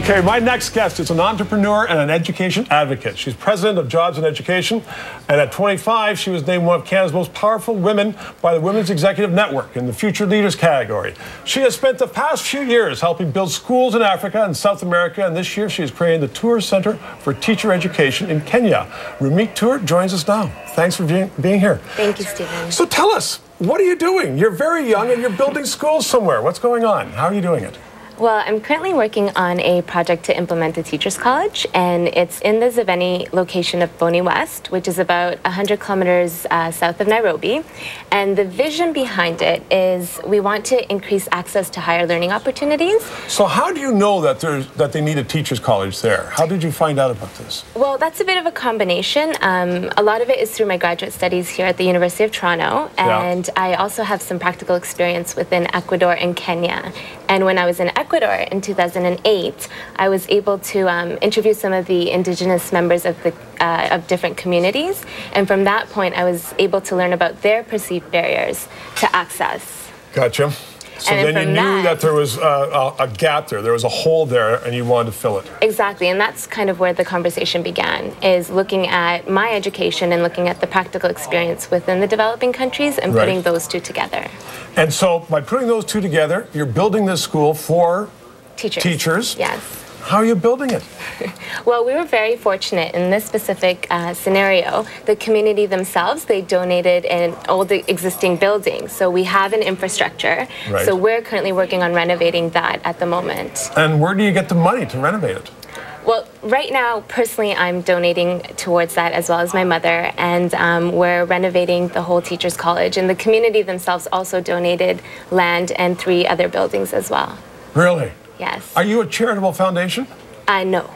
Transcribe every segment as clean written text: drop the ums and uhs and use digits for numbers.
Okay, my next guest is an entrepreneur and an education advocate. She's president of Jobs and Education, and at 25, she was named one of Canada's most powerful women by the Women's Executive Network in the Future Leaders category. She has spent the past few years helping build schools in Africa and South America, and this year she is creating the Toor Center for Teacher Education in Kenya. Rumeet Toor joins us now. Thanks for being here. Thank you, Stephen. So tell us, what are you doing? You're very young and you're building schools somewhere. What's going on? How are you doing it? Well, I'm currently working on a project to implement a teacher's college, and it's in the Zaveni location of Boni West, which is about 100 kilometers south of Nairobi. And the vision behind it is we want to increase access to higher learning opportunities. So how do you know that they need a teacher's college there? How did you find out about this? Well, that's a bit of a combination. A lot of it is through my graduate studies here at the University of Toronto, and I also have some practical experience within Ecuador and Kenya. And when I was in Ecuador in 2008, I was able to interview some of the indigenous members of different communities, and from that point I was able to learn about their perceived barriers to access. Gotcha. So then you knew that there was a gap there was a hole there, and you wanted to fill it. Exactly, and that's kind of where the conversation began, is looking at my education and looking at the practical experience within the developing countries and putting those two together. And so by putting those two together, you're building this school for teachers. Yes. How are you building it? Well, we were very fortunate in this specific scenario. The community themselves, they donated an old existing building. So we have an infrastructure. So we're currently working on renovating that at the moment. And where do you get the money to renovate it? Well, right now, personally, I'm donating towards that, as well as my mother, and we're renovating the whole Teachers College. And the community themselves also donated land and 3 other buildings as well. Really? Yes. Are you a charitable foundation? No,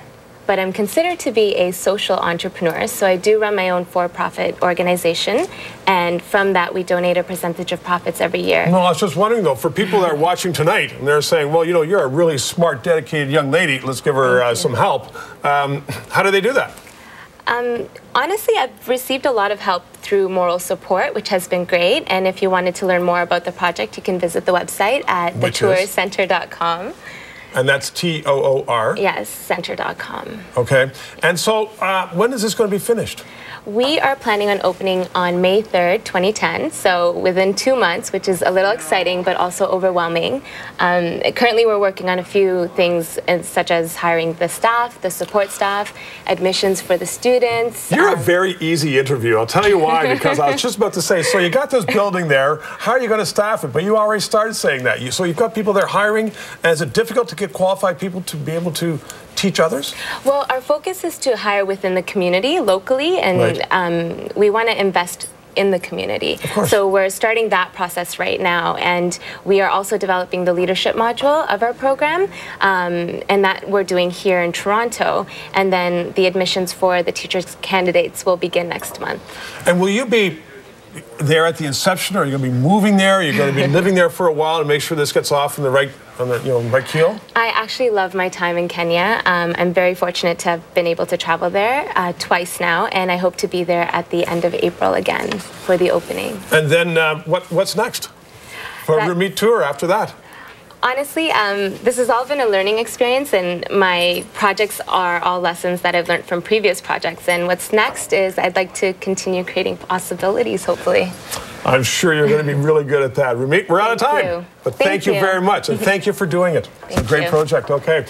but I'm considered to be a social entrepreneur, so I do run my own for-profit organization, and from that we donate a percentage of profits every year. No, I was just wondering though, for people that are watching tonight and they're saying, well, you know, you're a really smart, dedicated young lady, let's give her some help. How do they do that? Honestly, I've received a lot of help through moral support, which has been great, and if you wanted to learn more about the project, you can visit the website at thetoorcenter.com. And that's T-O-O-R? Yes, center.com. Okay. And so when is this going to be finished? We are planning on opening on May 3rd, 2010, so within 2 months, which is a little exciting but also overwhelming. Currently we're working on a few things such as hiring the staff, the support staff, admissions for the students. You're a very easy interview. I'll tell you why, because I was just about to say, so you got this building there, how are you going to staff it? But you already started saying that. So you've got people there hiring, and is it difficult to get qualified people to be able to teach others? Well, our focus is to hire within the community locally, and we want to invest in the community. Of course. So we're starting that process right now, and we are also developing the leadership module of our program, and that we're doing here in Toronto, and then the admissions for the teachers candidates will begin next month. And will you be there at the inception, or are you going to be moving there? Are you going to be living there for a while to make sure this gets off in the right keel? I actually love my time in Kenya. I'm very fortunate to have been able to travel there twice now, and I hope to be there at the end of April again for the opening. And then what's next for Rumeet Toor after that? Honestly, this has all been a learning experience, and my projects are all lessons that I've learned from previous projects. And what's next is I'd like to continue creating possibilities, hopefully. I'm sure you're going to be really good at that. Rumeet, we're out of time. Thank you. But thank you very much, and thank you for doing it. It's a great project. Okay.